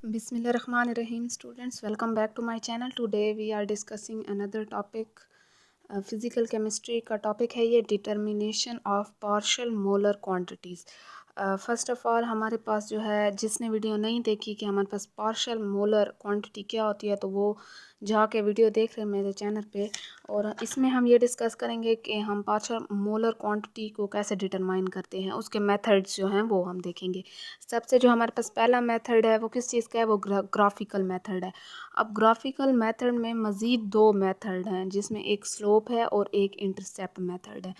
Bismillahirrahmanirrahim. Students, welcome back to my channel. Today we are discussing another topic. Physical chemistry का topic है ये, determination of partial molar quantities. First of all हमारे पास जो है, जिसने video नहीं देखी कि हमारे पास पार्शियल मोलर क्वांटिटी क्या होती है, तो वो जाके वीडियो देख रहे हैं मेरे चैनल पे। और इसमें हम ये डिस्कस करेंगे कि हम पार्शियल मोलर क्वांटिटी को कैसे डिटरमाइन करते हैं, उसके मेथड्स जो हैं वो हम देखेंगे। सबसे जो हमारे पास पहला मेथड है वो किस चीज़ का है, वो ग्राफिकल मेथड है। अब ग्राफिकल मेथड में मज़ीद दो मेथड हैं, जिसमें एक स्लोप है और एक इंटरसेप्ट मेथड है।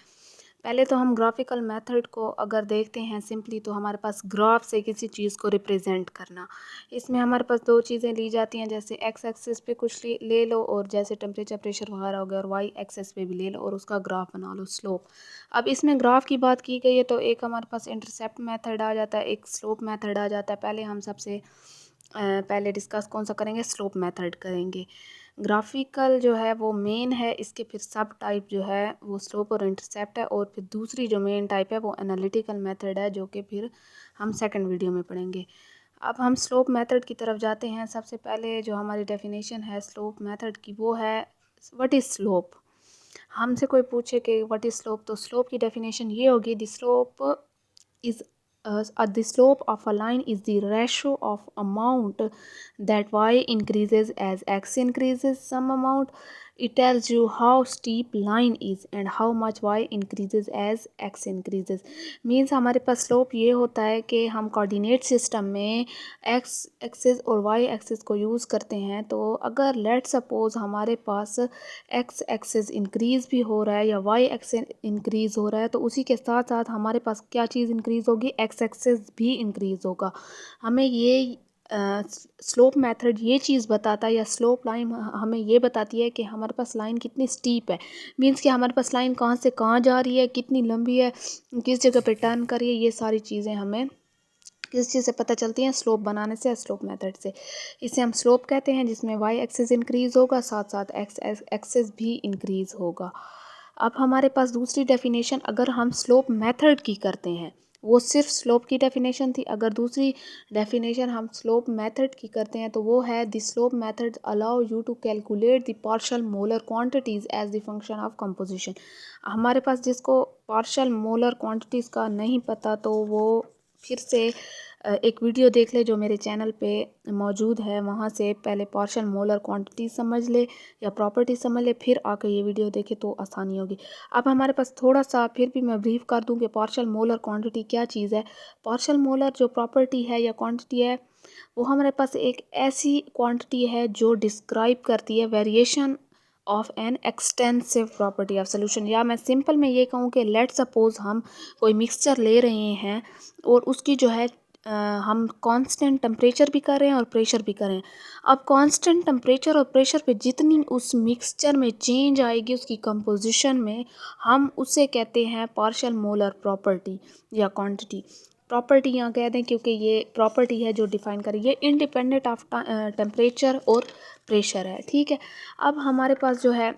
पहले तो हम ग्राफिकल मेथड को अगर देखते हैं सिंपली, तो हमारे पास ग्राफ से किसी चीज़ को रिप्रेजेंट करना। इसमें हमारे पास दो चीज़ें ली जाती हैं, जैसे एक्स एक्सिस पे कुछ ले लो, और जैसे टेम्परेचर प्रेशर वगैरह हो गया, और वाई एक्सिस पे भी ले लो और उसका ग्राफ बना लो, स्लोप। अब इसमें ग्राफ की बात की गई है तो एक हमारे पास इंटरसेप्ट मेथड आ जाता है, एक स्लोप मेथड आ जाता है। पहले हम सबसे पहले डिस्कस कौन सा करेंगे, स्लोप मेथड करेंगे। ग्राफिकल जो है वो मेन है, इसके फिर सब टाइप जो है वो स्लोप और इंटरसेप्ट है, और फिर दूसरी जो मेन टाइप है वो एनालिटिकल मेथड है, जो कि फिर हम सेकंड वीडियो में पढ़ेंगे। अब हम स्लोप मेथड की तरफ जाते हैं। सबसे पहले जो हमारी डेफिनेशन है स्लोप मेथड की, वो है व्हाट इज़ स्लोप। हमसे कोई पूछे कि व्हाट इज़ स्लोप, तो स्लोप की डेफिनेशन ये होगी, the slope is the slope of a line is the ratio of amount that y increases as x increases some amount. It tells you how steep line is and how much y increases as x increases. Means हमारे पास slope ये होता है कि हम coordinate system में x axis और y axis को use करते हैं। तो अगर लेट सपोज हमारे पास x एक्सिस इंक्रीज़ भी हो रहा है या y एक्सिस इंक्रीज़ हो रहा है, तो उसी के साथ साथ हमारे पास क्या चीज़ इंक्रीज़ होगी, x एक्सिस भी इंक्रीज़ होगा। हमें ये स्लोप मेथड ये चीज़ बताता है, या स्लोप लाइन हमें ये बताती है कि हमारे पास लाइन कितनी स्टीप है। मीन्स कि हमारे पास लाइन कहाँ से कहाँ जा रही है, कितनी लंबी है, किस जगह पे टर्न कर रही है, ये सारी चीज़ें हमें किस चीज़ से पता चलती हैं, स्लोप बनाने से, स्लोप मेथड से। इसे हम स्लोप कहते हैं, जिसमें वाई एक्सिस इंक्रीज़ होगा, साथ साथ एक्स एक्सिस भी इंक्रीज़ होगा। अब हमारे पास दूसरी डेफिनेशन अगर हम स्लोप मेथड की करते हैं, वो सिर्फ स्लोप की डेफिनेशन थी। अगर दूसरी डेफिनेशन हम स्लोप मेथड की करते हैं, तो वो है the slope method allow you to calculate the partial molar quantities as the function of composition. हमारे पास जिसको पार्शियल मोलर क्वांटिटीज़ का नहीं पता, तो वो फिर से एक वीडियो देख ले जो मेरे चैनल पे मौजूद है, वहाँ से पहले पार्शियल मोलर क्वांटिटी समझ ले या प्रॉपर्टी समझ ले, फिर आकर ये वीडियो देखे तो आसानी होगी। अब हमारे पास थोड़ा सा फिर भी मैं ब्रीफ कर दूँ कि पार्शियल मोलर क्वांटिटी क्या चीज़ है। पार्शियल मोलर जो प्रॉपर्टी है या क्वांटिटी है, वो हमारे पास एक ऐसी क्वांटिटी है जो डिस्क्राइब करती है variation of an extensive property of solution. या मैं सिंपल में ये कहूँ कि लेट सपोज हम कोई मिक्सचर ले रहे हैं और उसकी जो है हम कांस्टेंट टेम्परेचर भी कर रहे हैं और प्रेशर भी कर रहे हैं। अब कांस्टेंट टेम्परेचर और प्रेशर पे जितनी उस मिक्सचर में चेंज आएगी उसकी कंपोजिशन में, हम उसे कहते हैं पार्शियल मोलर प्रॉपर्टी या क्वांटिटी। प्रॉपर्टी यहाँ कह दें क्योंकि ये प्रॉपर्टी है जो डिफाइन करेगी, ये इंडिपेंडेंट ऑफ टेम्परेचर और प्रेशर है, ठीक है। अब हमारे पास जो है,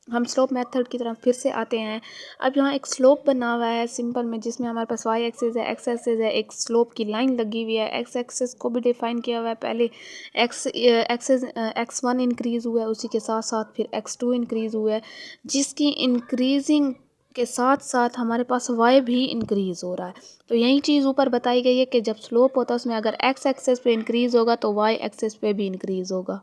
हम स्लोप मेथड की तरफ फिर से आते हैं। अब यहाँ एक स्लोप बना हुआ है सिंपल में, जिसमें हमारे पास वाई एक्सिस है, एक्स एक्सिस है, एक स्लोप की लाइन लगी हुई है। एक्स एक्सिस को भी डिफाइन किया हुआ है, पहले x1 इंक्रीज़ हुआ है, उसी के साथ साथ फिर x2 इंक्रीज़ हुआ है, जिसकी इंक्रीजिंग के साथ साथ हमारे पास y भी इंक्रीज़ हो रहा है। तो यही चीज़ ऊपर बताई गई है कि जब स्लोप होता है उसमें अगर x एक्सिस पे इंक्रीज़ होगा तो y एक्सिस पे भी इंक्रीज़ होगा।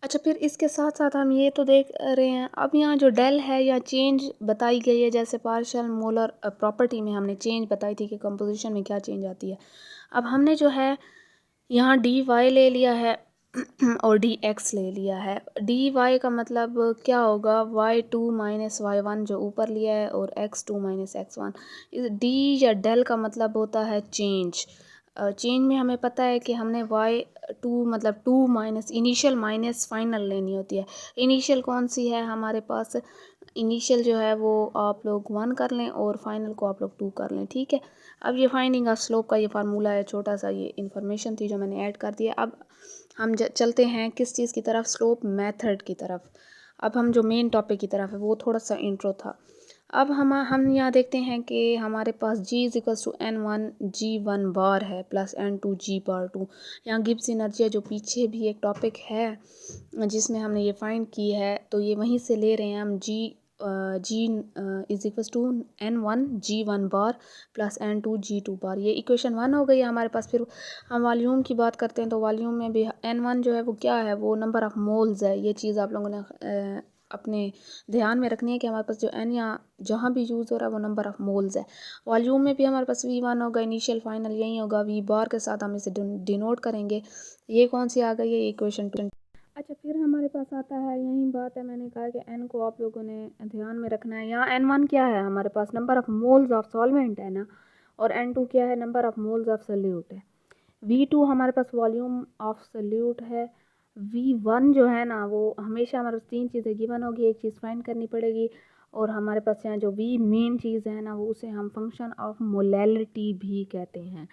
अच्छा, फिर इसके साथ साथ हम ये तो देख रहे हैं, अब यहाँ जो डेल है या चेंज बताई गई है, जैसे पार्शियल मोलर प्रॉपर्टी में हमने चेंज बताई थी कि कंपोजिशन में क्या चेंज आती है। अब हमने जो है यहाँ डी वाई ले लिया है और डी एक्स ले लिया है। डी वाई का मतलब क्या होगा, Y two minus Y one जो ऊपर लिया है, और X two minus X one. D या डेल का मतलब होता है चेंज। चेंज में हमें पता है कि हमने वाई टू मतलब two minus initial minus final लेनी होती है। इनिशियल कौन सी है हमारे पास, इनिशियल जो है वो आप लोग 1 कर लें और फाइनल को आप लोग 2 कर लें, ठीक है। अब ये फाइंडिंग ऑफ स्लोप का ये फार्मूला है, छोटा सा ये इन्फॉर्मेशन थी जो मैंने ऐड कर दिया। अब हम चलते हैं किस चीज़ की तरफ, स्लोप मेथड की तरफ। अब हम जो मेन टॉपिक की तरफ है, वो थोड़ा सा इंट्रो था। अब हम यहाँ देखते हैं कि हमारे पास G is equals to N1 G1 bar है प्लस N2 G बार 2। यहाँ गिब्स इनर्जी जो पीछे भी एक टॉपिक है जिसमें हमने ये फाइंड की है, तो ये वहीं से ले रहे हैं हम। G is equals to N1 G1 bar plus N2 G2 bar. ये इक्वेशन 1 हो गई है हमारे पास। फिर हम वॉल्यूम की बात करते हैं, तो वॉल्यूम में भी N1 जो है वो क्या है, वो नंबर ऑफ़ मोल्स है। ये चीज़ आप लोगों ने अपने ध्यान में रखनी है कि हमारे पास जो N यहाँ जहाँ भी यूज़ हो रहा है वो नंबर ऑफ़ मोल्स है। वॉल्यूम में भी हमारे पास V1 होगा, इनिशियल फाइनल यही होगा। V बार के साथ हम इसे डिनोट करेंगे। ये कौन सी आ गई है, इक्वेशन 2। अच्छा, फिर हमारे पास आता है, यही बात है, मैंने कहा कि N को आप लोगों ने ध्यान में रखना है। यहाँ N1 क्या है हमारे पास, number of moles of solvent है ना, और N2 क्या है, number of moles of solute है। V2 हमारे पास वॉल्यूम ऑफ सोल्यूट है। V1 जो है ना, वो हमेशा हमारे पास 3 चीज़ें गिवन होगी, एक चीज़ फाइंड करनी पड़ेगी। और हमारे पास यहाँ जो V मेन चीज़ है ना, वो उसे हम फंक्शन ऑफ मोलैलिटी भी कहते हैं।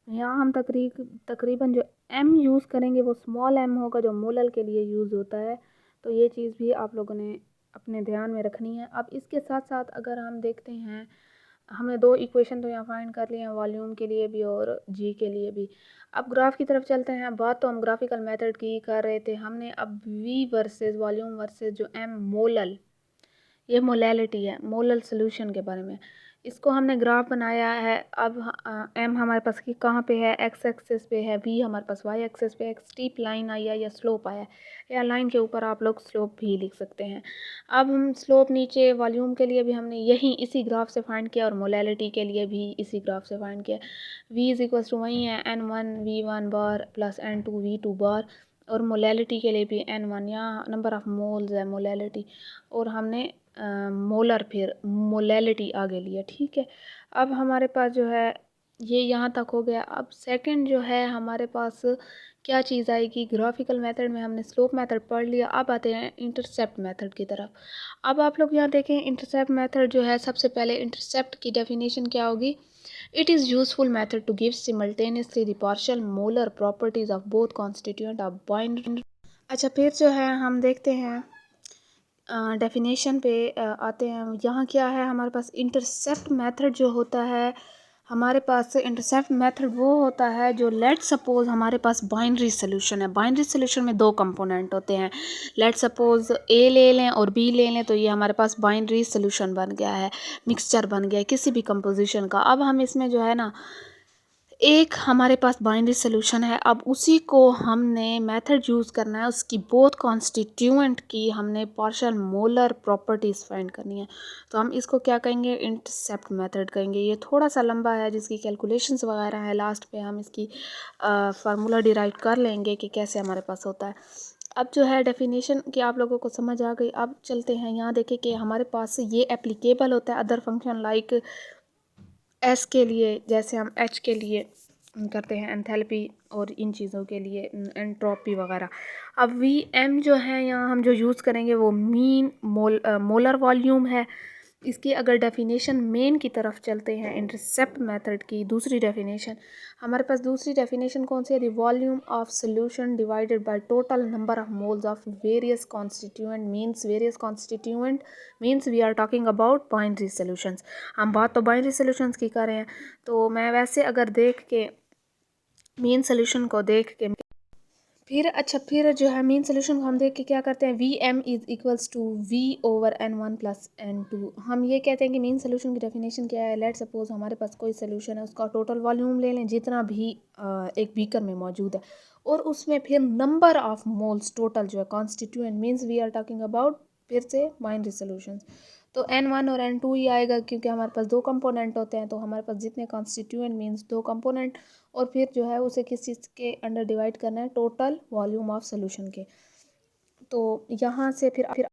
यहाँ हम तकरीबन जो M यूज़ करेंगे वो स्मॉल m होगा, जो मोलल के लिए यूज़ होता है। तो ये चीज़ भी आप लोगों ने अपने ध्यान में रखनी है। अब इसके साथ साथ अगर हम देखते हैं, हमने 2 इक्वेशन तो यहाँ फाइंड कर लिए हैं, वॉल्यूम के लिए भी और G के लिए भी। अब ग्राफ की तरफ चलते हैं। बात तो हम ग्राफिकल मेथड की कर रहे थे, हमने अब V वर्सेस वॉल्यूम वर्सेस जो M मोलल, ये मोलैलिटी है, मोलल सोल्यूशन के बारे में, इसको हमने ग्राफ बनाया है। अब M हमारे पास की कहाँ पे है, x एक्सिस पे है, V हमारे पास y एक्सिस पे। एक स्टीप लाइन आई है या स्लोप आया है, या लाइन के ऊपर आप लोग स्लोप भी लिख सकते हैं। अब हम स्लोप नीचे वॉल्यूम के लिए भी हमने यही इसी ग्राफ से फाइंड किया, और मोलैलिटी के लिए भी इसी ग्राफ से फाइंड किया। V इज इक्वल्स टू वही है N1 V1 बार प्लस N2 V2 बार, और मोलैलिटी के लिए भी N1, यहाँ नंबर ऑफ़ मोल्स है मोलैलिटी, और हमने मोलर फिर मोलैलिटी आगे लिया। ठीक है, अब हमारे पास जो है ये यहाँ तक हो गया। अब सेकंड जो है हमारे पास क्या चीज़ आएगी, ग्राफिकल मेथड में हमने स्लोप मेथड पढ़ लिया। अब आते हैं इंटरसेप्ट मेथड की तरफ। अब आप लोग यहाँ देखें, इंटरसेप्ट मेथड जो है, सबसे पहले इंटरसेप्ट की डेफिनेशन क्या होगी, it is useful method to give simultaneously the partial molar properties of both constituent of bind. अच्छा, फिर जो है हम देखते हैं डेफिनेशन पे आते हैं। यहाँ क्या है हमारे पास, इंटरसेप्ट मेथड जो होता है हमारे पास, इंटरसेप्ट मेथड वो होता है जो, लेट सपोज हमारे पास बाइनरी सोल्यूशन है। बाइनरी सोल्यूशन में 2 कंपोनेंट होते हैं। लेट सपोज A ले लें और B ले लें, तो ये हमारे पास बाइनरी सोल्यूशन बन गया है, मिक्सचर बन गया है किसी भी कंपोजिशन का। अब हम इसमें जो है ना, एक हमारे पास बाइनरी सोल्यूशन है, अब उसी को हमने मेथड यूज़ करना है, उसकी बोथ कॉन्स्टिट्यूएंट की हमने पार्शियल मोलर प्रॉपर्टीज़ फाइंड करनी है। तो हम इसको क्या कहेंगे, इंटरसेप्ट मेथड कहेंगे। ये थोड़ा सा लंबा है, जिसकी कैलकुलेशंस वगैरह है, लास्ट पे हम इसकी फार्मूला डिराइव कर लेंगे कि कैसे हमारे पास होता है। अब जो है डेफिनेशन की आप लोगों को समझ आ गई। अब चलते हैं, यहाँ देखें कि हमारे पास ये एप्लीकेबल होता है अदर फंक्शन लाइक एस के लिए, जैसे हम एच के लिए करते हैं एंथैल्पी, और इन चीज़ों के लिए एंट्रोपी वगैरह। अब वी एम जो है, यहाँ हम जो यूज़ करेंगे वो मीन मोलर वॉल्यूम है। इसकी अगर डेफिनेशन मेन की तरफ चलते हैं, इंटरसेप्ट मेथड की दूसरी डेफिनेशन, हमारे पास दूसरी डेफिनेशन कौन सी है, the volume of solution divided by total number of moles of various constituent means, various constituent means we are talking about binary solutions. हम बात तो बाइनरी सोल्यूशंस की कर रहे हैं, तो मैं वैसे अगर देख के मेन सोल्यूशन को देख के फिर, अच्छा, फिर जो है मेन सोल्यूशन को हम देख के क्या करते हैं, V M is equals to V over N1 plus N2। हम ये कहते हैं कि मेन सोल्यूशन की डेफिनेशन क्या है, लेट सपोज हमारे पास कोई सोल्यूशन है, उसका टोटल वॉल्यूम ले लें जितना भी एक बीकर में मौजूद है, और उसमें फिर नंबर ऑफ मोल्स टोटल जो है constituent means we are talking about फिर से बाइनरी सोल्यूशंस। तो N1 और N2 ही आएगा, क्योंकि हमारे पास 2 कंपोनेंट होते हैं, तो हमारे पास जितने कॉन्स्टिट्यूएंट मीन्स 2 कंपोनेंट, और फिर जो है उसे किस चीज़ के अंडर डिवाइड करना है, टोटल वॉल्यूम ऑफ सोल्यूशन के। तो यहाँ से फिर